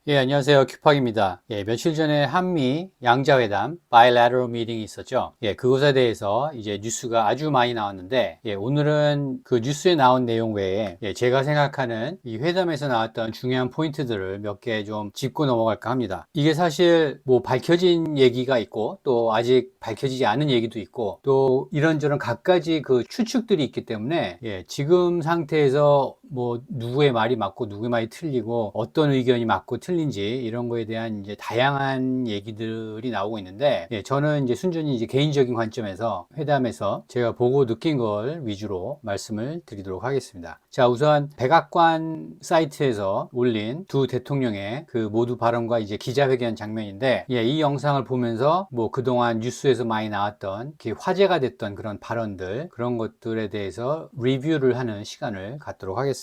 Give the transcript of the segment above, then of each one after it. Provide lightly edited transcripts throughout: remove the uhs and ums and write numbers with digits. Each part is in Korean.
예, 안녕하세요. 큐팍입니다. 예, 며칠 전에 한미 양자회담 bilateral meeting이 있었죠. 예, 그것에 대해서 이제 뉴스가 아주 많이 나왔는데, 예, 오늘은 그 뉴스에 나온 내용 외에 예, 제가 생각하는 이 회담에서 나왔던 중요한 포인트들을 몇 개 좀 짚고 넘어갈까 합니다. 이게 사실 뭐 밝혀진 얘기가 있고, 또 아직 밝혀지지 않은 얘기도 있고, 또 이런저런 갖가지 그 추측들이 있기 때문에, 예, 지금 상태에서 뭐 누구의 말이 맞고 누구의 말이 틀리고 어떤 의견이 맞고 틀린지 이런 거에 대한 이제 다양한 얘기들이 나오고 있는데, 예, 저는 이제 순전히 이제 개인적인 관점에서 회담에서 제가 보고 느낀 걸 위주로 말씀을 드리도록 하겠습니다. 자, 우선 백악관 사이트에서 올린 두 대통령의 그 모두 발언과 이제 기자회견 장면인데, 예, 이 영상을 보면서 뭐 그동안 뉴스에서 많이 나왔던 화제가 됐던 그런 발언들, 그런 것들에 대해서 리뷰를 하는 시간을 갖도록 하겠습니다.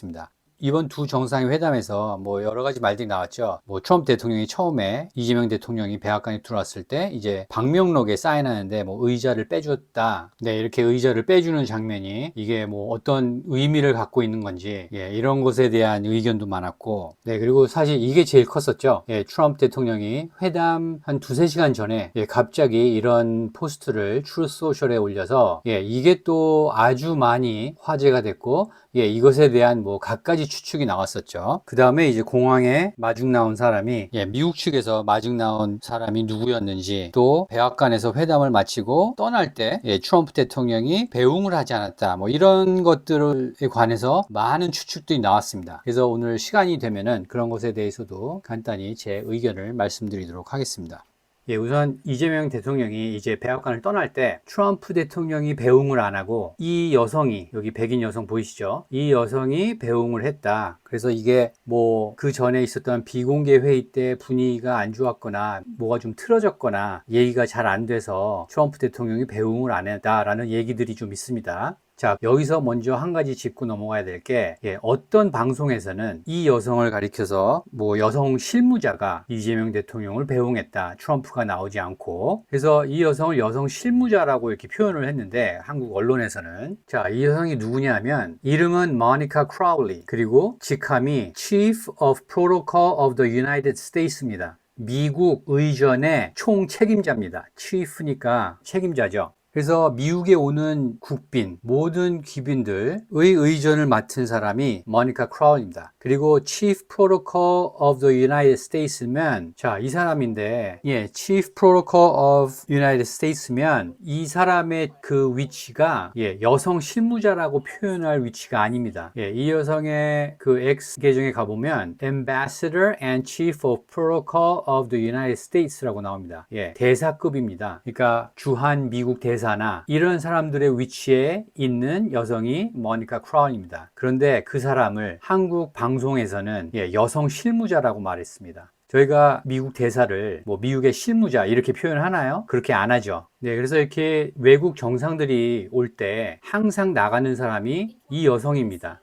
이번 두 정상의 회담에서 뭐 여러 가지 말들이 나왔죠. 뭐 트럼프 대통령이 처음에 이재명 대통령이 백악관에 들어왔을 때 이제 방명록에 사인하는데 뭐 의자를 빼줬다. 네, 이렇게 의자를 빼주는 장면이 이게 뭐 어떤 의미를 갖고 있는 건지, 예, 이런 것에 대한 의견도 많았고, 네, 그리고 사실 이게 제일 컸었죠. 예, 트럼프 대통령이 회담 한 두세 시간 전에 예, 갑자기 이런 포스트를 트루스 소셜에 올려서 예, 이게 또 아주 많이 화제가 됐고, 예, 이것에 대한 뭐 갖가지 추측이 나왔었죠. 그 다음에 이제 공항에 마중 나온 사람이, 예, 미국 측에서 마중 나온 사람이 누구였는지, 또 백악관에서 회담을 마치고 떠날 때, 예, 트럼프 대통령이 배웅을 하지 않았다. 뭐 이런 것들에 관해서 많은 추측들이 나왔습니다. 그래서 오늘 시간이 되면은 그런 것에 대해서도 간단히 제 의견을 말씀드리도록 하겠습니다. 예, 우선 이재명 대통령이 이제 백악관을 떠날 때 트럼프 대통령이 배웅을 안 하고 이 여성이, 여기 백인 여성 보이시죠? 이 여성이 배웅을 했다. 그래서 이게 뭐 그 전에 있었던 비공개 회의 때 분위기가 안 좋았거나 뭐가 좀 틀어졌거나 얘기가 잘 안 돼서 트럼프 대통령이 배웅을 안 했다라는 얘기들이 좀 있습니다. 자, 여기서 먼저 한 가지 짚고 넘어가야 될 게, 예, 어떤 방송에서는 이 여성을 가리켜서 뭐 여성 실무자가 이재명 대통령을 배웅했다. 트럼프가 나오지 않고. 그래서 이 여성을 여성 실무자라고 이렇게 표현을 했는데, 한국 언론에서는. 자, 이 여성이 누구냐면, 이름은 모니카 크라울리, 그리고 직함이 Chief of Protocol of the United States입니다. 미국 의전의 총 책임자입니다. Chief니까 책임자죠. 그래서 미국에 오는 국빈, 모든 귀빈들의 의전을 맡은 사람이 모니카 크라울입니다. 그리고 Chief Protocol of the United States면, 자, 이 사람인데, 예, Chief Protocol of United States면 이 사람의 그 위치가, 예, 여성 실무자라고 표현할 위치가 아닙니다. 예, 이 여성의 그 X 계정에 가보면 Ambassador and Chief of Protocol of the United States라고 나옵니다. 예, 대사급입니다. 그러니까 주한 미국 대사나 이런 사람들의 위치에 있는 여성이 모니카 크라운입니다. 그런데 그 사람을 한국 방송에서는 예, 여성 실무자라고 말했습니다. 저희가 미국 대사를 뭐 미국의 실무자 이렇게 표현하나요? 그렇게 안 하죠. 네, 그래서 이렇게 외국 정상들이 올 때 항상 나가는 사람이 이 여성입니다.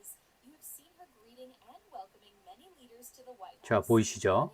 자, 보이시죠?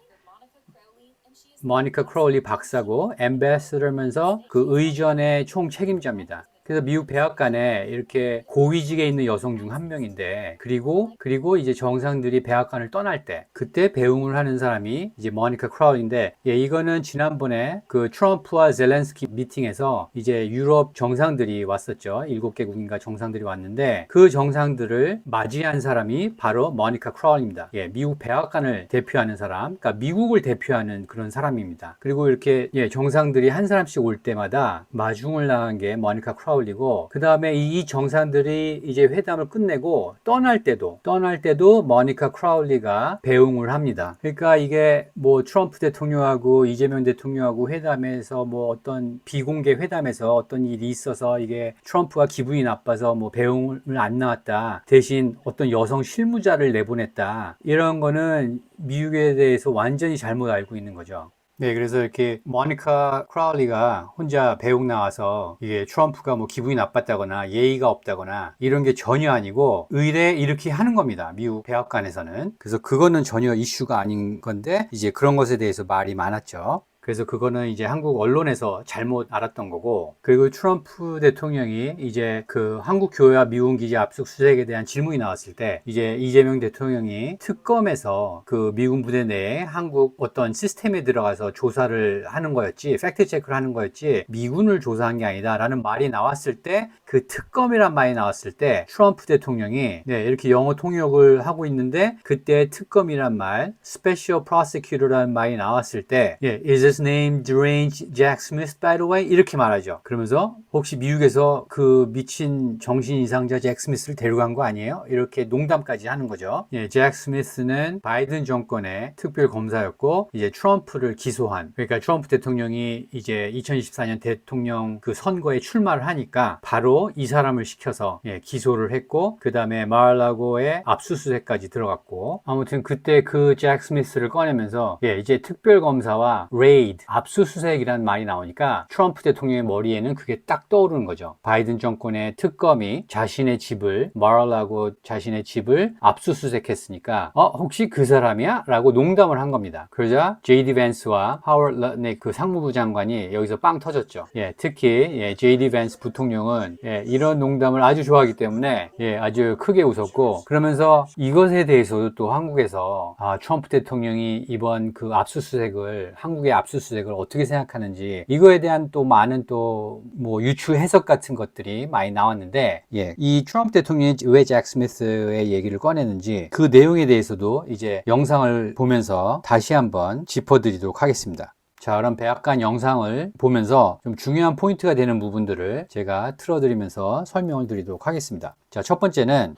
모니카 크로울리 박사고 앰베서더면서 그 의전의 총 책임자입니다. 그래서 미국 백악관에 이렇게 고위직에 있는 여성 중 한 명인데, 그리고 이제 정상들이 백악관을 떠날 때 그때 배웅을 하는 사람이 이제 모니카 크라울인데, 예, 이거는 지난번에 그 트럼프와 젤렌스키 미팅에서 이제 유럽 정상들이 왔었죠. 7개국인가 정상들이 왔는데 그 정상들을 맞이한 사람이 바로 모니카 크라울입니다. 예, 미국 백악관을 대표하는 사람, 그러니까 미국을 대표하는 그런 사람입니다. 그리고 이렇게 예, 정상들이 한 사람씩 올 때마다 마중을 나간 게 모니카 크라울 올리고, 그 다음에 이 정상들이 이제 회담을 끝내고 떠날 때도 모니카 크라울리가 배웅을 합니다. 그러니까 이게 뭐 트럼프 대통령하고 이재명 대통령하고 회담에서 뭐 어떤 비공개 회담에서 어떤 일이 있어서 이게 트럼프가 기분이 나빠서 뭐 배웅을 안 나왔다, 대신 어떤 여성 실무자를 내보냈다, 이런 거는 미국에 대해서 완전히 잘못 알고 있는 거죠. 네, 그래서 이렇게 모니카 크라울리가 혼자 배웅 나와서 이게 트럼프가 뭐 기분이 나빴다거나 예의가 없다거나 이런 게 전혀 아니고 의례 이렇게 하는 겁니다. 미국 백악관에서는. 그래서 그거는 전혀 이슈가 아닌 건데 이제 그런 것에 대해서 말이 많았죠. 그래서 그거는 이제 한국 언론에서 잘못 알았던 거고, 그리고 트럼프 대통령이 이제 그 한국 교회와 미군 기지 압수수색에 대한 질문이 나왔을 때 이제 이재명 대통령이 특검에서 그 미군 부대 내에 한국 어떤 시스템에 들어가서 조사를 하는 거였지, 팩트 체크를 하는 거였지 미군을 조사한 게 아니다 라는 말이 나왔을 때, 그 특검이란 말이 나왔을 때 트럼프 대통령이 이렇게 영어 통역을 하고 있는데, 그때 특검이란 말, Special Prosecutor라는 말이 나왔을 때 Is his name deranged Jack Smith by the way? 이렇게 말하죠. 그러면서 혹시 미국에서 그 미친 정신 이상자 잭 스미스를 데려간 거 아니에요? 이렇게 농담까지 하는 거죠. 잭 스미스는 바이든 정권의 특별 검사였고 이제 트럼프를 기소한, 그러니까 트럼프 대통령이 이제 2024년 대통령 그 선거에 출마를 하니까 바로 이 사람을 시켜서 기소를 했고, 그 다음에 마을라고의 압수수색까지 들어갔고, 아무튼 그때 그 잭 스미스를 꺼내면서 이제 특별 검사와 레이드, 압수수색이라는 말이 나오니까 트럼프 대통령의 머리에는 그게 딱 떠오르는 거죠. 바이든 정권의 특검이 자신의 집을, 마을라고 자신의 집을 압수수색했으니까 혹시 그 사람이야? 라고 농담을 한 겁니다. 그러자 JD 밴스와 하워드 럿닉 그 상무부 장관이 여기서 빵 터졌죠. 특히 JD 밴스 부통령은 이런 농담을 아주 좋아하기 때문에 아주 크게 웃었고, 그러면서 이것에 대해서도 또 한국에서 트럼프 대통령이 이번 그 압수수색을, 한국의 압수수색을 어떻게 생각하는지, 이거에 대한 또 많은 또 뭐 유추 해석 같은 것들이 많이 나왔는데, 이 트럼프 대통령이 왜 잭 스미스의 얘기를 꺼내는지 그 내용에 대해서도 이제 영상을 보면서 다시 한번 짚어드리도록 하겠습니다. 자, 그럼 백악관 영상을 보면서 좀 중요한 포인트가 되는 부분들을 제가 틀어드리면서 설명을 드리도록 하겠습니다. 자, 첫 번째는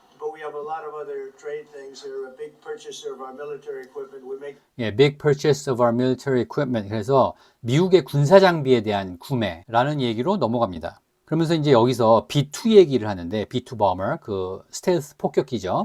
big purchase of our military equipment. 그래서 미국의 군사 장비에 대한 구매라는 얘기로 넘어갑니다. 그러면서 이제 여기서 B2 얘기를 하는데, B2 bomber, 그 스텔스 폭격기죠.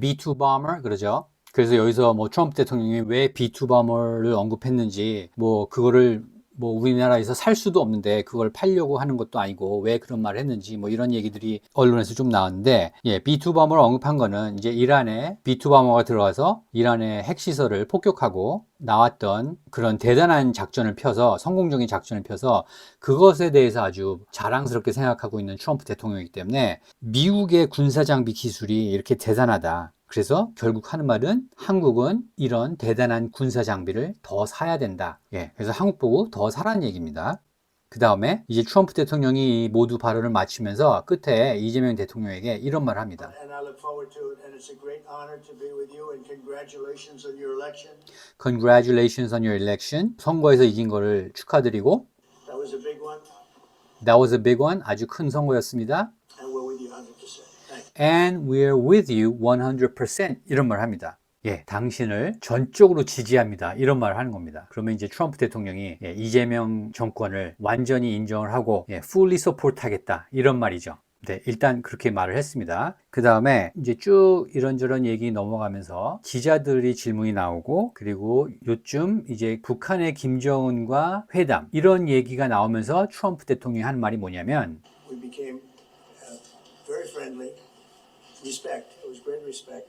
B2 bomber, 그러죠. 그래서 여기서 뭐 트럼프 대통령이 왜 B2 bomber를 언급했는지, 뭐 그거를 뭐 우리나라에서 살 수도 없는데 그걸 팔려고 하는 것도 아니고 왜 그런 말을 했는지, 뭐 이런 얘기들이 언론에서 좀 나왔는데, B2 범어를 언급한 거는 이제 이란에 B2 범어가 들어가서 이란의 핵시설을 폭격하고 나왔던 그런 대단한 작전을 펴서, 성공적인 작전을 펴서 그것에 대해서 아주 자랑스럽게 생각하고 있는 트럼프 대통령이기 때문에 미국의 군사장비 기술이 이렇게 대단하다, 그래서 결국 하는 말은 한국은 이런 대단한 군사 장비를 더 사야 된다. 그래서 한국 보고 더 사라는 얘기입니다. 그 다음에 이제 트럼프 대통령이 모두 발언을 마치면서 끝에 이재명 대통령에게 이런 말을 합니다. Congratulations on your election. 선거에서 이긴 거를 축하드리고. That was a big one. 아주 큰 선거였습니다. And we're with you 100%. 이런 말을 합니다. 당신을 전적으로 지지합니다. 이런 말을 하는 겁니다. 그러면 이제 트럼프 대통령이 이재명 정권을 완전히 인정을 하고 fully support 하겠다, 이런 말이죠. 일단 그렇게 말을 했습니다. 그 다음에 이제 쭉 이런저런 얘기 넘어가면서 기자들이 질문이 나오고, 그리고 요즘 이제 북한의 김정은과 회담, 이런 얘기가 나오면서 트럼프 대통령이 하는 말이 뭐냐면 We became very friendly. Respect. It was great respect.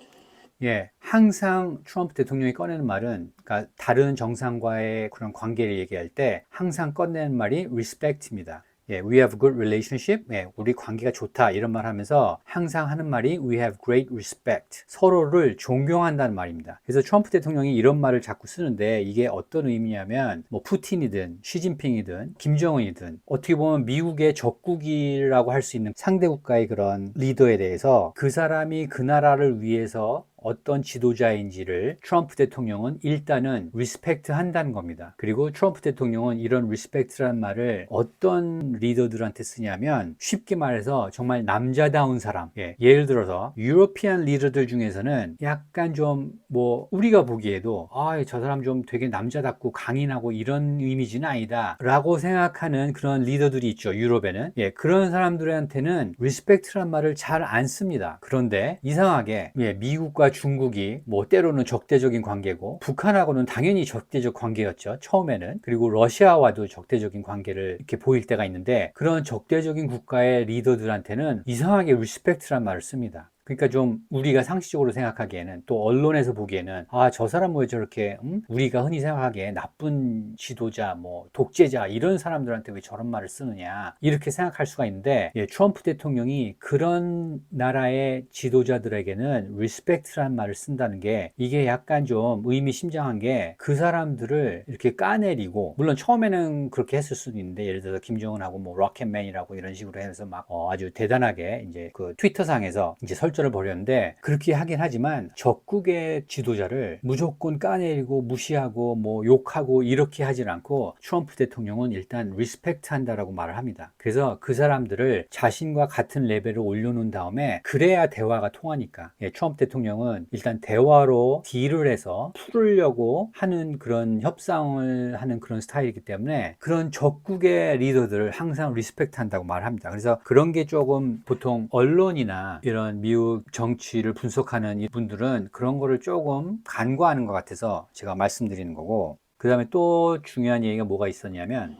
항상 트럼프 대통령이 꺼내는 말은, 그러니까 다른 정상과의 그런 관계를 얘기할 때 항상 꺼내는 말이 respect입니다. We have a good relationship. 우리 관계가 좋다, 이런 말 하면서 항상 하는 말이 We have great respect. 서로를 존경한다는 말입니다. 그래서 트럼프 대통령이 이런 말을 자꾸 쓰는데 이게 어떤 의미냐면, 뭐 푸틴이든 시진핑이든 김정은이든 어떻게 보면 미국의 적국이라고 할 수 있는 상대 국가의 그런 리더에 대해서 그 사람이 그 나라를 위해서 어떤 지도자인지를 트럼프 대통령은 일단은 리스펙트 한다는 겁니다. 그리고 트럼프 대통령은 이런 리스펙트라는 말을 어떤 리더들한테 쓰냐면, 쉽게 말해서 정말 남자다운 사람, 예를 들어서 유로피안 리더들 중에서는 약간 좀 뭐 우리가 보기에도 저 사람 좀 되게 남자답고 강인하고 이런 이미지는 아니다 라고 생각하는 그런 리더들이 있죠, 유럽에는. 그런 사람들한테는 리스펙트란 말을 잘 안 씁니다. 그런데 이상하게 미국과 중국이 뭐 때로는 적대적인 관계고, 북한하고는 당연히 적대적 관계였죠, 처음에는. 그리고 러시아와도 적대적인 관계를 이렇게 보일 때가 있는데, 그런 적대적인 국가의 리더들한테는 이상하게 리스펙트란 말을 씁니다. 그러니까 좀 우리가 상식적으로 생각하기에는 또 언론에서 보기에는 저 사람 왜 저렇게 우리가 흔히 생각하기에 나쁜 지도자 뭐 독재자 이런 사람들한테 왜 저런 말을 쓰느냐 이렇게 생각할 수가 있는데 트럼프 대통령이 그런 나라의 지도자들에게는 리스펙트라는 말을 쓴다는 게 이게 약간 좀 의미심장한 게 그 사람들을 이렇게 까내리고 물론 처음에는 그렇게 했을 수도 있는데 예를 들어서 김정은하고 뭐 로켓맨이라고 이런 식으로 해서 막 아주 대단하게 이제 그 트위터상에서 이제 설전을 벌였는데 그렇게 하긴 하지만 적국의 지도자를 무조건 까내리고 무시하고 뭐 욕하고 이렇게 하진 않고 트럼프 대통령은 일단 리스펙트 한다라고 말을 합니다. 그래서 그 사람들을 자신과 같은 레벨을 올려놓은 다음에 그래야 대화가 통하니까 트럼프 대통령은 일단 대화로 딜을 해서 풀으려고 하는 그런 협상을 하는 그런 스타일이기 때문에 그런 적국의 리더들을 항상 리스펙트 한다고 말합니다. 그래서 그런 게 조금 보통 언론이나 이런 미국 정치를 분석하는 이분들은 그런 거를 조금 간과하는 것 같아서 제가 말씀드리는 거고 그 다음에 또 중요한 얘기가 뭐가 있었냐면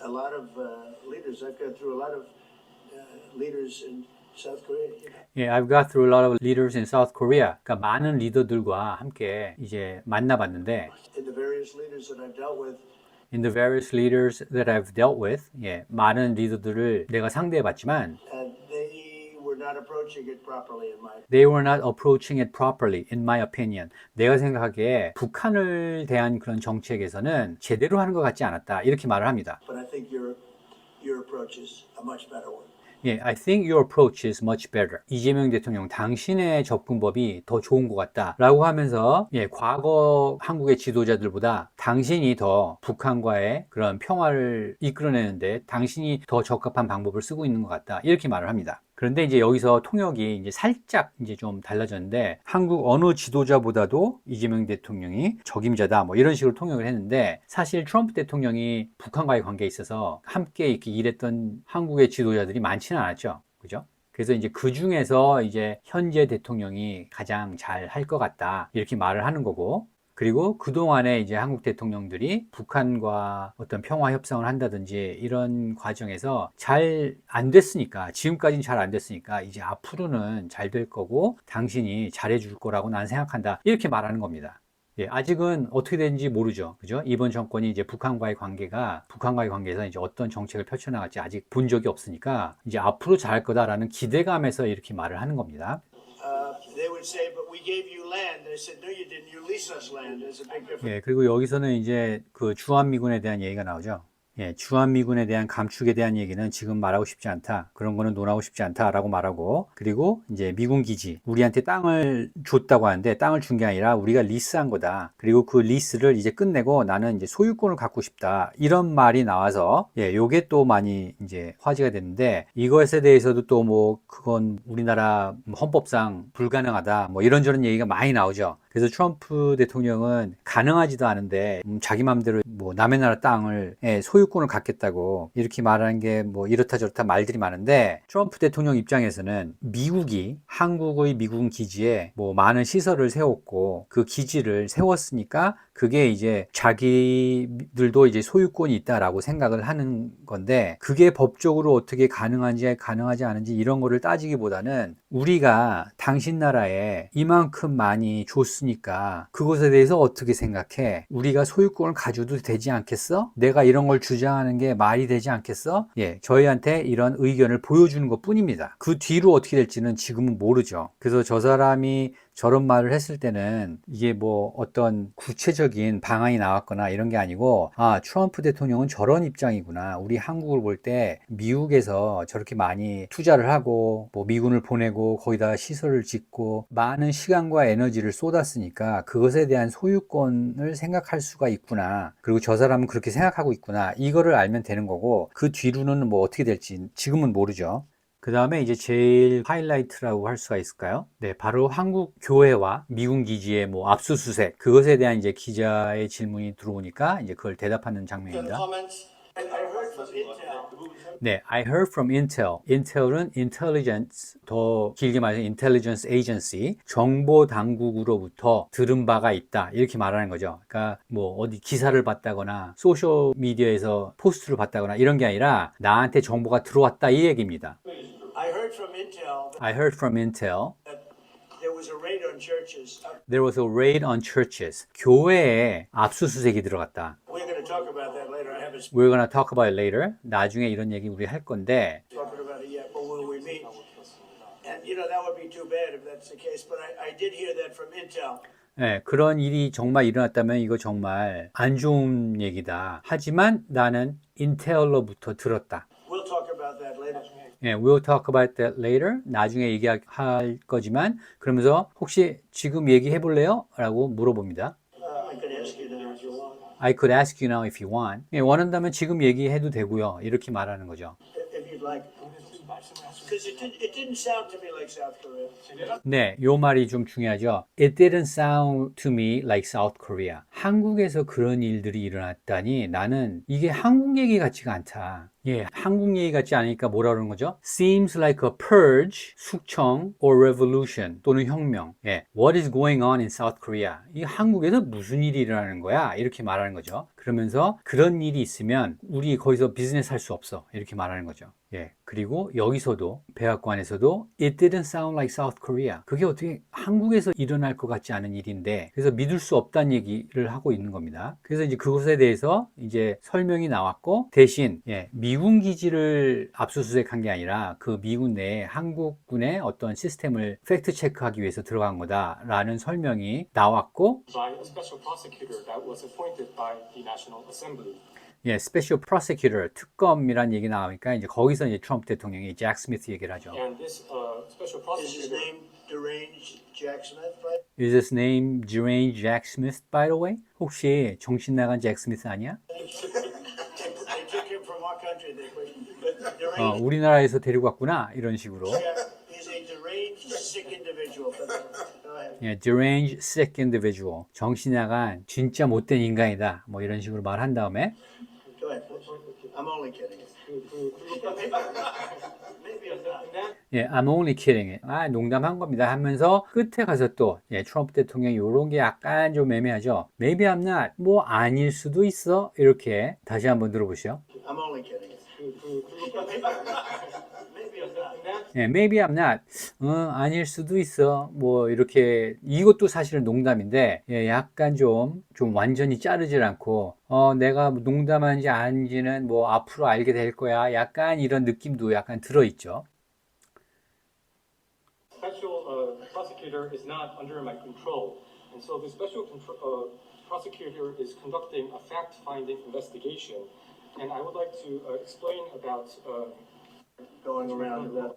A lot of leaders. I've gone through a lot of leaders in South Korea. I've got through a lot of leaders in South Korea. 그러니까 많은 리더들과 함께 이제 만나봤는데 In the various leaders that I've dealt with, in the various leaders that I've dealt with, 많은 리더들을 내가 상대해봤지만 they were not approaching it properly in my. they were not approaching it properly, in my opinion. 내가 생각하기에 북한을 대한 그런 정책에서는 제대로 하는 것 같지 않았다. 이렇게 말을 합니다. But I think your approach is a much better one. I think your approach is much better. 이재명 대통령, 당신의 접근법이 더 좋은 것 같다. 라고 하면서, 과거 한국의 지도자들보다 당신이 더 북한과의 그런 평화를 이끌어내는데 당신이 더 적합한 방법을 쓰고 있는 것 같다. 이렇게 말을 합니다. 그런데 이제 여기서 통역이 이제 살짝 이제 좀 달라졌는데 한국 어느 지도자보다도 이재명 대통령이 적임자다 뭐 이런 식으로 통역을 했는데 사실 트럼프 대통령이 북한과의 관계에 있어서 함께 이렇게 일했던 한국의 지도자들이 많지는 않았죠. 그죠? 그래서 이제 그 중에서 이제 현재 대통령이 가장 잘 할 것 같다 이렇게 말을 하는 거고 그리고 그동안에 이제 한국 대통령들이 북한과 어떤 평화 협상을 한다든지 이런 과정에서 잘 안 됐으니까, 지금까지는 잘 안 됐으니까 이제 앞으로는 잘 될 거고 당신이 잘해줄 거라고 난 생각한다. 이렇게 말하는 겁니다. 아직은 어떻게 되는지 모르죠. 그죠? 이번 정권이 이제 북한과의 관계에서 이제 어떤 정책을 펼쳐나갈지 아직 본 적이 없으니까 이제 앞으로 잘할 거다라는 기대감에서 이렇게 말을 하는 겁니다. They would say, but we gave you land. I said, no, you didn't. You leased us land. There's a big difference. 그리고 여기서는 이제 그 주한미군에 대한 얘기가 나오죠. 주한미군에 대한 감축에 대한 얘기는 지금 말하고 싶지 않다. 그런 거는 논하고 싶지 않다라고 말하고 그리고 이제 미군 기지 우리한테 땅을 줬다고 하는데 땅을 준 게 아니라 우리가 리스한 거다. 그리고 그 리스를 이제 끝내고 나는 이제 소유권을 갖고 싶다. 이런 말이 나와서 요게 또 많이 이제 화제가 됐는데 이것에 대해서도 또 뭐 그건 우리나라 헌법상 불가능하다. 뭐 이런저런 얘기가 많이 나오죠. 그래서 트럼프 대통령은 가능하지도 않은데 자기 마음대로 뭐 남의 나라 땅을 소유권을 갖겠다고 이렇게 말하는 게 뭐 이렇다 저렇다 말들이 많은데 트럼프 대통령 입장에서는 미국이 한국의 미군 기지에 뭐 많은 시설을 세웠고 그 기지를 세웠으니까 그게 이제 자기들도 이제 소유권이 있다라고 생각을 하는 건데 그게 법적으로 어떻게 가능한지 가능하지 않은지 이런 거를 따지기보다는 우리가 당신 나라에 이만큼 많이 줬으니까 그것에 대해서 어떻게 생각해? 우리가 소유권을 가져도 되지 않겠어? 내가 이런 걸 주장하는 게 말이 되지 않겠어? 저희한테 이런 의견을 보여주는 것 뿐입니다. 그 뒤로 어떻게 될지는 지금은 모르죠. 그래서 저 사람이 저런 말을 했을 때는 이게 뭐 어떤 구체적인 방안이 나왔거나 이런 게 아니고 트럼프 대통령은 저런 입장이구나. 우리 한국을 볼 때 미국에서 저렇게 많이 투자를 하고 뭐 미군을 보내고 거기다가 시설을 짓고 많은 시간과 에너지를 쏟았으니까 그것에 대한 소유권을 생각할 수가 있구나. 그리고 저 사람은 그렇게 생각하고 있구나. 이거를 알면 되는 거고 그 뒤로는 뭐 어떻게 될지 지금은 모르죠. 그 다음에 이제 제일 하이라이트라고 할 수가 있을까요? 바로 한국 교회와 미군 기지의 뭐 압수수색 그것에 대한 이제 기자의 질문이 들어오니까 이제 그걸 대답하는 장면입니다. I heard from Intel. Intel은 intelligence, 더 길게 말해서 intelligence agency, 정보 당국으로부터 들은 바가 있다. 이렇게 말하는 거죠. 그러니까 뭐 어디 기사를 봤다거나 소셜 미디어에서 포스트를 봤다거나 이런 게 아니라 나한테 정보가 들어왔다 이 얘기입니다. I heard from Intel I heard from Intel that was a raid on churches. There was a raid on churches. 교회에 압수수색이 들어갔다. We're going to talk about that later. I haven't We're gonna talk about it later. 나중에 이런 얘기 우리 할 건데, spoken about it yet, but will we meet? And that would be too bad if that's the case. But I did hear that from Intel. 예, 그런 일이 정말 일어났다면 이거 정말 안 좋은 얘기다. 하지만 나는 인텔로부터 들었다. We'll talk about that later. 예, we'll talk about that later. 나중에 얘기할 거지만, 그러면서 혹시 지금 얘기해 볼래요? 라고 물어봅니다. I could ask you that if you want. I could ask you now if you want. 예, 원한다면 지금 얘기해도 되고요. 이렇게 말하는 거죠. If you'd like. Because it didn't sound to me like South Korea. 네, 요 말이 좀 중요하죠. It didn't sound to me like South Korea. 한국에서 그런 일들이 일어났다니 나는 이게 한국 얘기 같지가 않다. 예, 한국 얘기 같지 않으니까 뭐라 그러는 거죠? Seems like a purge, 숙청, or revolution, 또는 혁명. 예, what is going on in South Korea? 이 한국에서 무슨 일이 일어나는 거야? 이렇게 말하는 거죠. 그러면서 그런 일이 있으면 우리 거기서 비즈니스 할 수 없어. 이렇게 말하는 거죠. 예, 그리고 여기서도 백악관에서도 It didn't sound like South Korea. 그게 어떻게 한국에서 일어날 것 같지 않은 일인데 그래서 믿을 수 없다는 얘기를 하고 있는 겁니다. 그래서 이제 그것에 대해서 이제 설명이 나왔고 대신 예, 미군 기지를 압수수색한 게 아니라 그 미군 내에 한국군의 어떤 시스템을 팩트 체크하기 위해서 들어간 거다라는 설명이 나왔고 by a special prosecutor that was appointed by the National Assembly. 예, Special Prosecutor, 특검이란 얘기 나오니까 이제 거기서 이제 트럼프 대통령이 잭 스미스 얘기를 하죠. And this special Is his prosecutor, name deranged Jack Smith? Right? Is his name deranged Jack Smith, by the way? 혹시 정신 나간 잭 스미스 아니야? They took him from our country. But deranged 우리나라에서 데리고 왔구나 이런 식으로. Jack, he's a deranged, sick individual. Go ahead. 예, deranged sick individual. 정신 나간 진짜 못된 인간이다. 뭐 이런 식으로 말한 다음에 Go ahead. I'm only kidding. Maybe I'm not. and then 예, I'm only kidding. 아, 농담한 겁니다 하면서 끝에 가서 또 예, 트럼프 대통령이 이런 게 약간 좀 애매하죠. Maybe I'm not. 뭐 아닐 수도 있어. 이렇게 다시 한번 들어보시죠. I'm only kidding. Maybe I'm not. and then 예, maybe I'm not. 아닐 수도 있어. 뭐 이렇게 이것도 사실은 농담인데 예, 약간 좀 완전히 자르질 않고 내가 농담한지 아닌지는 뭐 앞으로 알게 될 거야. 약간 이런 느낌도 약간 들어있죠. special prosecutor is not under my control, and so the special prosecutor is conducting a fact-finding investigation, and I would like to explain about. Going around that.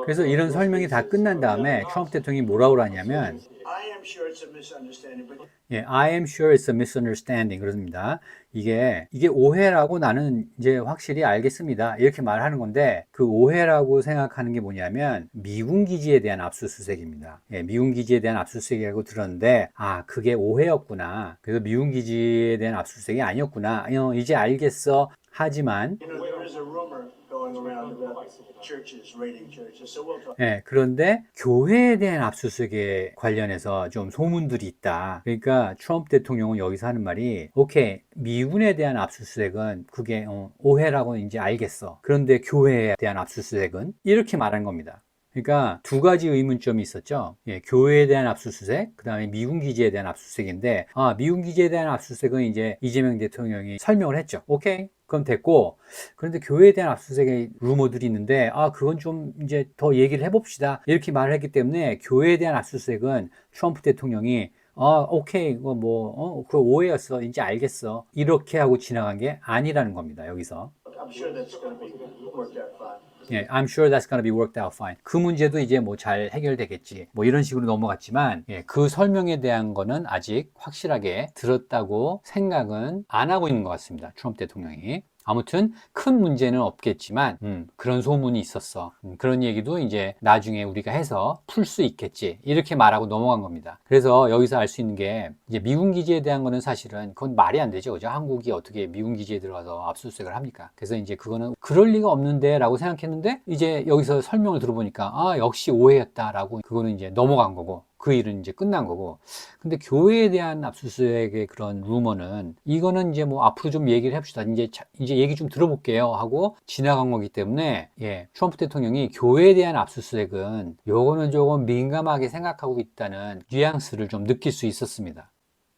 그래서 이런 설명이 다 끝난 다음에 트럼프 대통령이 뭐라고 하냐면 I am sure it's a misunderstanding, but 예, I am sure it's a misunderstanding 그렇습니다. 이게 오해라고 나는 이제 확실히 알겠습니다. 이렇게 말하는 건데 그 오해라고 생각하는 게 뭐냐면 미군 기지에 대한 압수수색입니다. 예, 미군 기지에 대한 압수수색이라고 들었는데 아 그게 오해였구나. 그래서 미군 기지에 대한 압수수색이 아니었구나. 이제 알겠어. 하지만 there is a rumor going around about churches raiding churches. So we'll talk. 예, 그런데 교회에 대한 압수수색에 관련해서 좀 소문들이 있다. 그러니까 트럼프 대통령은 여기서 하는 말이 오케이, 미군에 대한 압수수색은 그게 오해라고 이제 알겠어. 그런데 교회에 대한 압수수색은 이렇게 말한 겁니다. 그러니까 두 가지 의문점이 있었죠. 예, 교회에 대한 압수수색, 그 다음에 미군 기지에 대한 압수수색인데, 미군 기지에 대한 압수수색은 이제 이재명 대통령이 설명을 했죠. 오케이, 그럼 됐고, 그런데 교회에 대한 압수수색의 루머들이 있는데, 그건 좀 이제 더 얘기를 해봅시다. 이렇게 말을 했기 때문에 교회에 대한 압수수색은 트럼프 대통령이 오케이, 이거 그 오해였어. 이제 알겠어. 이렇게 하고 지나간 게 아니라는 겁니다. 여기서. I'm sure that's going to be worked out fine. 예, I'm sure that's gonna be worked out fine. 그 문제도 이제 뭐 잘 해결되겠지. 뭐 이런 식으로 넘어갔지만, 예, 그 설명에 대한 거는 아직 확실하게 들었다고 생각은 안 하고 있는 것 같습니다. 트럼프 대통령이. 아무튼 큰 문제는 없겠지만 그런 소문이 있었어. 그런 얘기도 이제 나중에 우리가 해서 풀 수 있겠지. 이렇게 말하고 넘어간 겁니다. 그래서 여기서 알 수 있는 게 이제 미군 기지에 대한 거는 사실은 그건 말이 안 되죠. 그죠? 한국이 어떻게 미군 기지에 들어가서 압수수색을 합니까? 그래서 이제 그거는 그럴 리가 없는데 라고 생각했는데 이제 여기서 설명을 들어보니까 역시 오해였다라고 그거는 이제 넘어간 거고 그 일은 이제 끝난 거고. 근데 교회에 대한 압수수색의 그런 루머는 이거는 이제 뭐 앞으로 좀 얘기를 해봅시다. 이제 얘기 좀 들어볼게요 하고 지나간 거기 때문에 트럼프 대통령이 교회에 대한 압수수색은 요거는 조금 민감하게 생각하고 있다는 뉘앙스를 좀 느낄 수 있었습니다.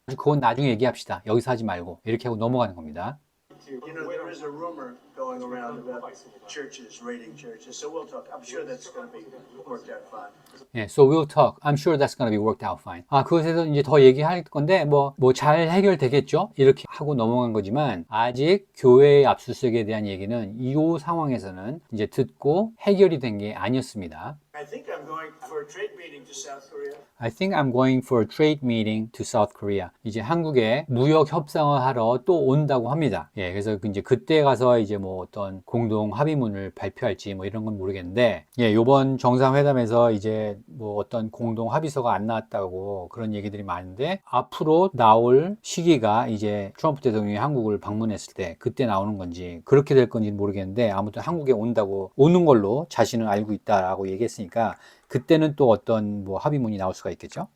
그건 나중에 얘기합시다. 여기서 하지 말고 이렇게 하고 넘어가는 겁니다. You know, there is a rumor going around about churches raiding churches, so we'll talk. I'm sure that's going to be worked out fine. So we'll talk. I'm sure that's going to be worked out fine. 그것에서 이제 더 얘기할 건데, 뭐 잘 해결되겠죠? 이렇게 하고 넘어간 거지만, 아직 교회의 압수수색에 대한 얘기는 이 상황에서는 이제 듣고 해결이 된 게 아니었습니다. I think I'm going for a trade meeting to South Korea. I think I'm going for a trade meeting to South Korea. 이제 한국에 무역 협상을 하러 또 온다고 합니다. 그래서 이제 그때 가서 이제 뭐 어떤 공동 합의문을 발표할지 뭐 이런 건 모르겠는데, 요번 정상회담에서 이제 뭐 어떤 공동 합의서가 안 나왔다고 그런 얘기들이 많은데, 앞으로 나올 시기가 이제 트럼프 대통령이 한국을 방문했을 때 그때 나오는 건지 그렇게 될 건지는 모르겠는데, 아무튼 한국에 오는 걸로 자신은 알고 있다라고 얘기했으니까 그때는 또 어떤 뭐 합의문이 나올 수가 있겠죠.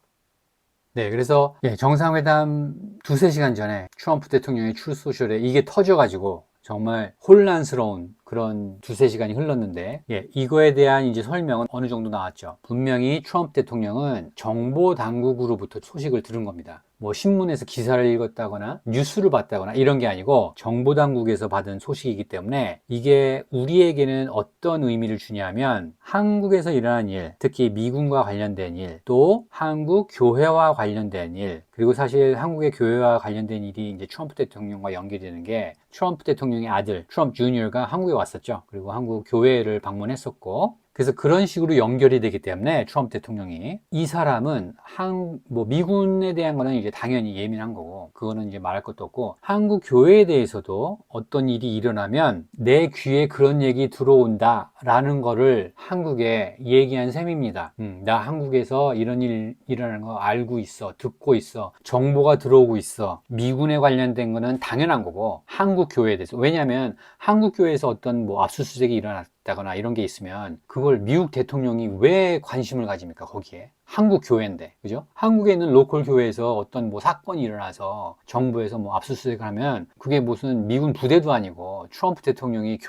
그래서 정상회담 2-3시간 전에 트럼프 대통령의 트루소셜에 이게 터져가지고 정말 혼란스러운 그런 2-3시간이 흘렀는데, 이거에 대한 이제 설명은 어느 정도 나왔죠. 분명히 트럼프 대통령은 정보 당국으로부터 소식을 들은 겁니다. 뭐 신문에서 기사를 읽었다거나 뉴스를 봤다거나 이런 게 아니고 정보 당국에서 받은 소식이기 때문에 이게 우리에게는 어떤 의미를 주냐면, 한국에서 일어난 일, 특히 미군과 관련된 일, 또 한국 교회와 관련된 일, 그리고 사실 한국의 교회와 관련된 일이 이제 트럼프 대통령과 연결이 되는 게, 트럼프 대통령의 아들 트럼프 주니어가 한국에 왔었죠. 그리고 한국 교회를 방문했었고, 그래서 그런 식으로 연결이 되기 때문에 트럼프 대통령이 이 사람은 미군에 대한 거는 이제 당연히 예민한 거고, 그거는 이제 말할 것도 없고, 한국 교회에 대해서도 어떤 일이 일어나면 내 귀에 그런 얘기 들어온다 라는 거를 한국에 얘기한 셈입니다. 나 한국에서 이런 일 일어나는 거 알고 있어, 듣고 있어, 정보가 들어오고 있어. 미군에 관련된 거는 당연한 거고, 한국 교회에 대해서, 왜냐하면 한국 교회에서 어떤 뭐 압수수색이 일어났다거나 이런 게 있으면 그걸 미국 대통령이 왜 관심을 가집니까? 거기에 한국 교회인데, 그죠? 한국에 있는 로컬 교회에서 어떤 뭐 사건이 일어나서 정부에서 뭐 압수수색을 하면 그게 무슨 미군 부대도 아니고 트럼프 대통령이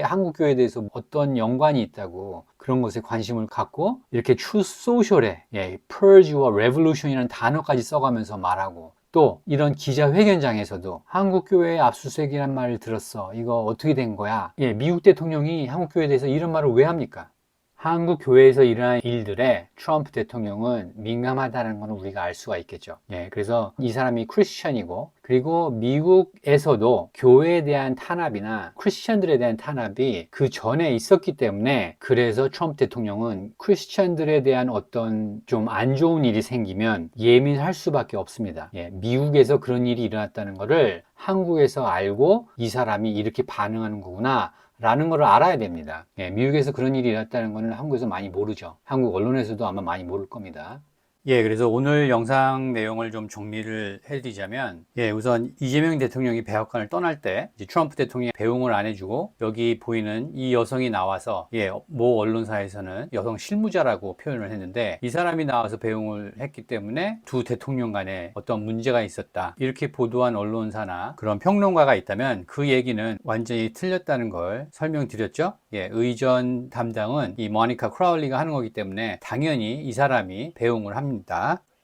한국 교회에 대해서 어떤 연관이 있다고 그런 것에 관심을 갖고 이렇게 Truth Social에 Purge와 Revolution이라는 단어까지 써가면서 말하고, 또 이런 기자회견장에서도 한국교회의 압수수색이란 말을 들었어. 이거 어떻게 된 거야? 미국 대통령이 한국교회에 대해서 이런 말을 왜 합니까? 한국 교회에서 일어난 일들에 트럼프 대통령은 민감하다는 건 우리가 알 수가 있겠죠. 그래서 이 사람이 크리스천이고, 그리고 미국에서도 교회에 대한 탄압이나 크리스천들에 대한 탄압이 그 전에 있었기 때문에, 그래서 트럼프 대통령은 크리스천들에 대한 어떤 좀 안 좋은 일이 생기면 예민할 수밖에 없습니다. 미국에서 그런 일이 일어났다는 거를 한국에서 알고 이 사람이 이렇게 반응하는 거구나 라는 걸 알아야 됩니다. 미국에서 그런 일이 일어났다는 것은 한국에서 많이 모르죠. 한국 언론에서도 아마 많이 모를 겁니다. 그래서 오늘 영상 내용을 좀 정리를 해드리자면, 우선 이재명 대통령이 백악관을 떠날 때 이제 트럼프 대통령이 배웅을 안 해주고, 여기 보이는 이 여성이 나와서 모 언론사에서는 여성 실무자라고 표현을 했는데, 이 사람이 나와서 배웅을 했기 때문에 두 대통령 간에 어떤 문제가 있었다, 이렇게 보도한 언론사나 그런 평론가가 있다면 그 얘기는 완전히 틀렸다는 걸 설명드렸죠. 의전 담당은 이 모니카 크라울리가 하는 거기 때문에 당연히 이 사람이 배웅을 합니다.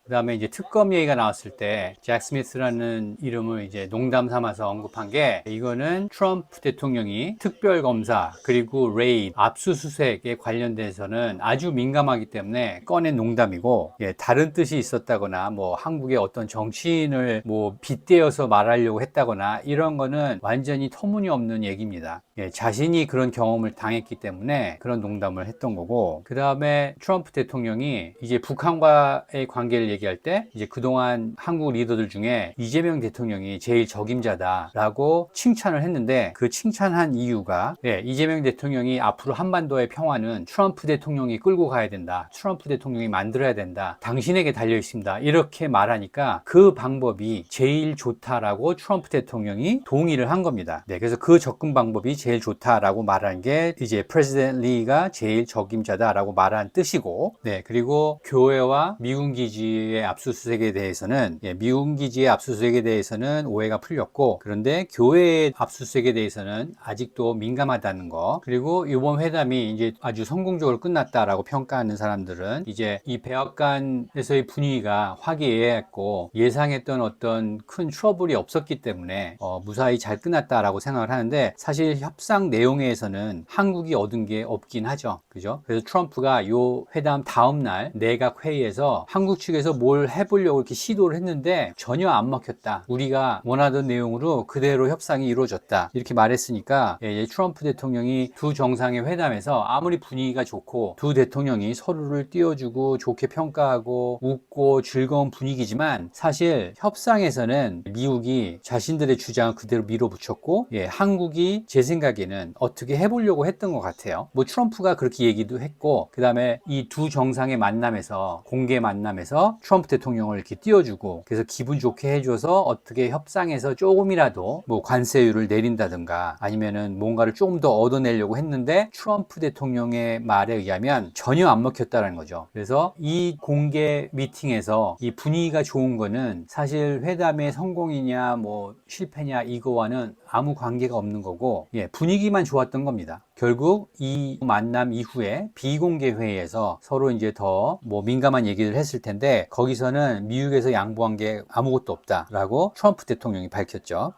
그 다음에 이제 특검 얘기가 나왔을 때 잭 스미스라는 이름을 이제 농담 삼아서 언급한 게, 이거는 트럼프 대통령이 특별검사 그리고 레이드 압수수색에 관련돼서는 아주 민감하기 때문에 꺼낸 농담이고, 다른 뜻이 있었다거나 뭐 한국의 어떤 정치인을 뭐 빗대어서 말하려고 했다거나 이런 거는 완전히 터무니없는 얘기입니다. 자신이 그런 경험을 당했기 때문에 그런 농담을 했던 거고, 그 다음에 트럼프 대통령이 이제 북한과의 관계를 얘기할 때 이제 그동안 한국 리더들 중에 이재명 대통령이 제일 적임자다라고 칭찬을 했는데 그 칭찬한 이유가 이재명 대통령이 앞으로 한반도의 평화는 트럼프 대통령이 끌고 가야 된다. 트럼프 대통령이 만들어야 된다. 당신에게 달려 있습니다. 이렇게 말하니까 그 방법이 제일 좋다라고 트럼프 대통령이 동의를 한 겁니다. 그래서 그 접근 방법이 제일 좋다라고 말한 게 이제 프레지던트 리가 제일 적임자다라고 말한 뜻이고, 그리고 교회와 미군 기지의 압수수색에 대해서는 미군 기지의 압수수색에 대해서는 오해가 풀렸고, 그런데 교회의 압수수색에 대해서는 아직도 민감하다는 거, 그리고 이번 회담이 이제 아주 성공적으로 끝났다라고 평가하는 사람들은 이제 이 백악관에서의 분위기가 화기애애했고 예상했던 어떤 큰 트러블이 없었기 때문에 무사히 잘 끝났다라고 생각을 하는데, 사실 협상 내용에서는 한국이 얻은 게 없긴 하죠. 그죠? 그래서 트럼프가 요 회담 다음 날 내각 회의에서 한국 측에서 뭘 해보려고 이렇게 시도를 했는데 전혀 안 먹혔다. 우리가 원하던 내용으로 그대로 협상이 이루어졌다. 이렇게 말했으니까 트럼프 대통령이 두 정상의 회담에서 아무리 분위기가 좋고 두 대통령이 서로를 띄워주고 좋게 평가하고 웃고 즐거운 분위기지만 사실 협상에서는 미국이 자신들의 주장을 그대로 밀어붙였고 한국이 제 생각에는 어떻게 해보려고 했던 것 같아요. 뭐 트럼프가 그렇게 얘기도 했고, 그 다음에 이 두 정상의 만남에서 공개 만남에서 트럼프 대통령을 이렇게 띄워주고 그래서 기분 좋게 해줘서 어떻게 협상에서 조금이라도 뭐 관세율을 내린다든가 아니면은 뭔가를 조금 더 얻어내려고 했는데 트럼프 대통령의 말에 의하면 전혀 안 먹혔다는 거죠. 그래서 이 공개 미팅에서 이 분위기가 좋은 거는 사실 회담의 성공이냐 뭐 실패냐 이거와는 아무 관계가 없는 거고 분위기만 좋았던 겁니다. 결국 이 만남 이후에 비공개 회의에서 서로 이제 더 뭐 민감한 얘기를 했을 텐데 거기서는 미국에서 양보한 게 아무것도 없다라고 트럼프 대통령이 밝혔죠.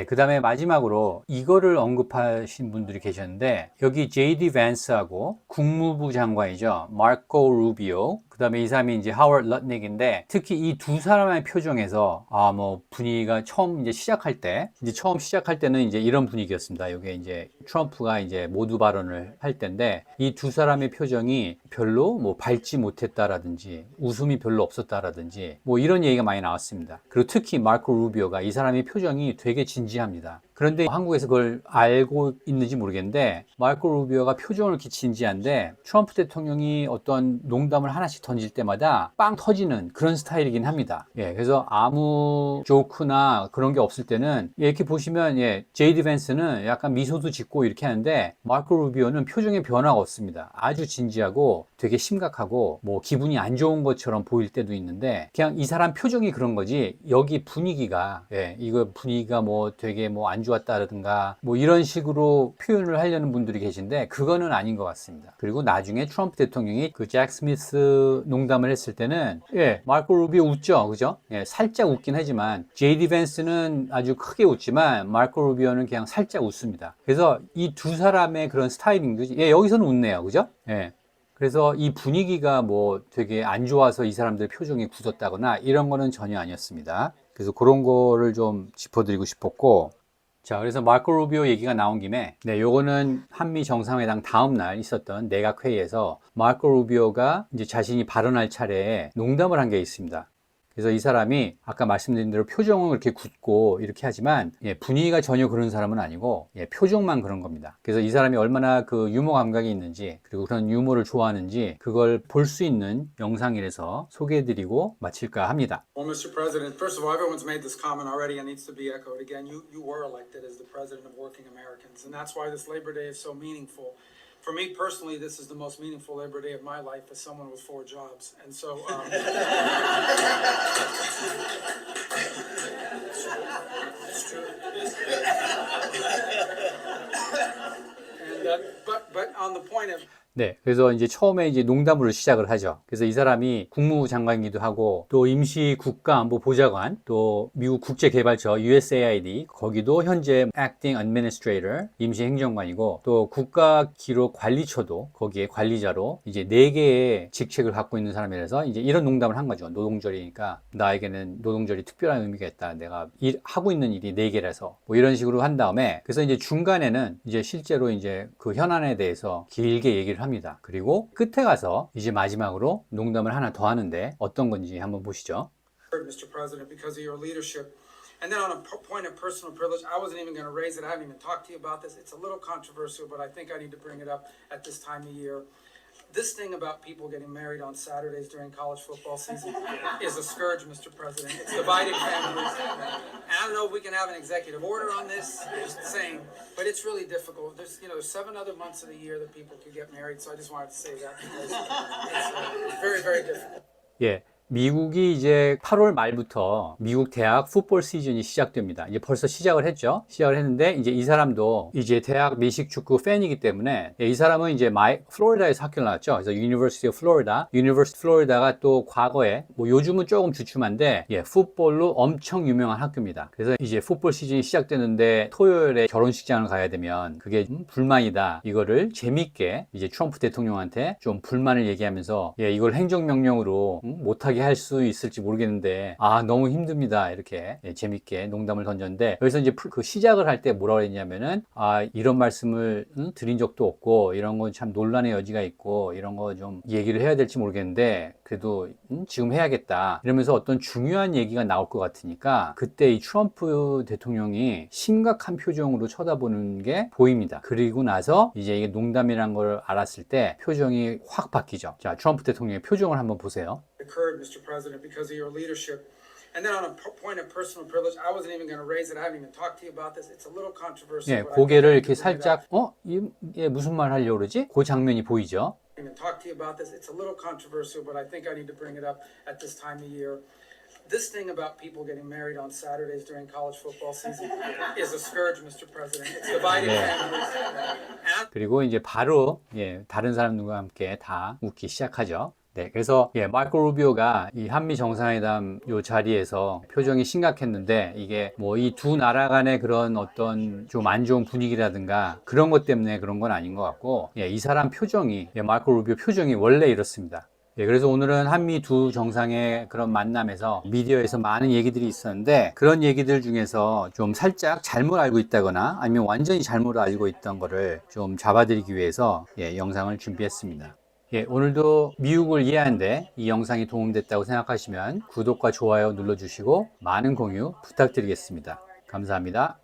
그 다음에 마지막으로 이거를 언급하신 분들이 계셨는데, 여기 JD 밴스하고 국무부 장관이죠. 마르코 루비오. 그 다음에 이 사람이 이제 하워드 럿닉인데, 특히 이 두 사람의 표정에서, 뭐 분위기가 처음 이제 시작할 때는 이제 이런 분위기였습니다. 이게 이제 트럼프가 이제 모두 발언을 할 때인데, 이 두 사람의 표정이 별로 뭐 밝지 못했다라든지, 웃음이 별로 없었다라든지, 뭐 이런 얘기가 많이 나왔습니다. 그리고 특히 마르코 루비오가 이 사람의 표정이 되게 진지합니다. 그런데 한국에서 그걸 알고 있는지 모르겠는데 마르코 루비오가 표정을 이렇게 진지한데 트럼프 대통령이 어떤 농담을 하나씩 던질 때마다 빵 터지는 그런 스타일이긴 합니다. 그래서 아무 조크나 그런 게 없을 때는 이렇게 보시면 JD 밴스는 약간 미소도 짓고 이렇게 하는데 마르코 루비오는 표정에 변화가 없습니다. 아주 진지하고 되게 심각하고 뭐 기분이 안 좋은 것처럼 보일 때도 있는데 그냥 이 사람 표정이 그런 거지 여기 분위기가 이거 분위기가 뭐 되게 뭐 안 좋았다든가 뭐 이런 식으로 표현을 하려는 분들이 계신데 그거는 아닌 것 같습니다. 그리고 나중에 트럼프 대통령이 그 잭 스미스 농담을 했을 때는 마르코 루비오 웃죠, 그죠? 살짝 웃긴 하지만 JD 밴스는 아주 크게 웃지만 마르코 루비오는 그냥 살짝 웃습니다. 그래서 이 두 사람의 그런 스타일링도 여기서는 웃네요, 그죠? 그래서 이 분위기가 뭐 되게 안 좋아서 이 사람들 표정이 굳었다거나 이런 거는 전혀 아니었습니다. 그래서 그런 거를 좀 짚어드리고 싶었고, 자, 그래서 마르코 루비오 얘기가 나온 김에 요거는 한미 정상회담 다음 날 있었던 내각 회의에서 마르코 루비오가 이제 자신이 발언할 차례에 농담을 한 게 있습니다. 그래서 이 사람이 아까 말씀드린 대로 표정은 그렇게 굳고 이렇게 하지만 분위기가 전혀 그런 사람은 아니고 표정만 그런 겁니다. 그래서 이 사람이 얼마나 그 유머 감각이 있는지 그리고 그런 유머를 좋아하는지 그걸 볼 수 있는 영상이라서 소개해드리고 마칠까 합니다. Well, Mr. President, first of all, everyone's made this comment already and needs to be echoed again. You were elected as the president of working Americans, and that's why this Labor Day is so meaningful. For me personally, this is the most meaningful Labor Day of my life as someone with 4 jobs. And so, it's true. And, but on the point of 그래서 이제 처음에 이제 농담으로 시작을 하죠. 그래서 이 사람이 국무부 장관이기도 하고 또 임시 국가안보보좌관 또 미국 국제개발처 USAID 거기도 현재 Acting Administrator 임시 행정관이고 또 국가기록관리처도 거기에 관리자로 이제 4개의 직책을 갖고 있는 사람이라서 이제 이런 농담을 한 거죠. 노동절이니까 나에게는 노동절이 특별한 의미가 있다. 내가 하고 있는 일이 4개라서 뭐 이런 식으로 한 다음에 그래서 이제 중간에는 이제 실제로 이제 그 현안에 대해서 길게 얘기를 얘기를 합니다. 그리고 끝에 가서 이제 마지막으로 농담을 하나 더 하는데 어떤 건지 한번 보시죠. Mr. President, because of your leadership. And then on a point of personal privilege, I wasn't even going to raise it. I haven't even talked to you about this. It's a little controversial, but I think I need to bring it up at this time of year. This thing about people getting married on Saturdays during college football season is a scourge, Mr. President. It's dividing families. And I don't know if we can have an executive order on this. Just saying, but it's really difficult. There's 7 other months of the year that people could get married. So I just wanted to say that because it's very, very difficult. 예. 미국이 이제 8월 말부터 미국 대학 풋볼 시즌이 시작됩니다. 이제 벌써 시작을 했죠. 시작을 했는데 이제 이 사람도 이제 대학 미식 축구 팬이기 때문에 이 사람은 이제 플로리다에서 학교를 나왔죠. 그래서 University of Florida. University of Florida가 또 과거에 뭐 요즘은 조금 주춤한데 풋볼로 엄청 유명한 학교입니다. 그래서 이제 풋볼 시즌이 시작되는데 토요일에 결혼식장을 가야 되면 그게 불만이다. 이거를 재밌게 이제 트럼프 대통령한테 좀 불만을 얘기하면서 이걸 행정명령으로 못하게 할 수 있을지 모르겠는데 너무 힘듭니다. 이렇게 재밌게 농담을 던졌는데 여기서 이제 그 시작을 할 때 뭐라고 했냐면은 이런 말씀을 드린 적도 없고 이런 건 참 논란의 여지가 있고 이런 거 좀 얘기를 해야 될지 모르겠는데 그래도 지금 해야겠다 이러면서 어떤 중요한 얘기가 나올 것 같으니까 그때 이 트럼프 대통령이 심각한 표정으로 쳐다보는 게 보입니다. 그리고 나서 이제 이게 농담이란 걸 알았을 때 표정이 확 바뀌죠. 자, 트럼프 대통령의 표정을 한번 보세요. Occurred, Mr. President, because of your leadership. And then on a point of personal privilege, I wasn't even going to raise it. I haven't even talked to you about this. It's a little controversial. 예, but I 고개를 think 이렇게 살짝 얘 무슨 말 하려고 그러지? 그 장면이 보이죠. I even talk to you about this. It's a little controversial, but I think I need to bring it up at this time of year. This thing about people getting married on Saturdays during college football season is a scourge, Mr. President. It's dividing families. And 그리고 이제 바로 다른 사람들과 함께 다 웃기 시작하죠. 네, 그래서 마르코 루비오가 이 한미 정상회담 요 자리에서 표정이 심각했는데 이게 뭐 이 두 나라 간의 그런 어떤 좀 안 좋은 분위기라든가 그런 것 때문에 그런 건 아닌 것 같고 이 사람 표정이 마르코 루비오 표정이 원래 이렇습니다. 그래서 오늘은 한미 두 정상의 그런 만남에서 미디어에서 많은 얘기들이 있었는데 그런 얘기들 중에서 좀 살짝 잘못 알고 있다거나 아니면 완전히 잘못 알고 있던 거를 좀 잡아드리기 위해서 영상을 준비했습니다. 오늘도 미국을 이해하는데 이 영상이 도움됐다고 생각하시면 구독과 좋아요 눌러주시고 많은 공유 부탁드리겠습니다. 감사합니다.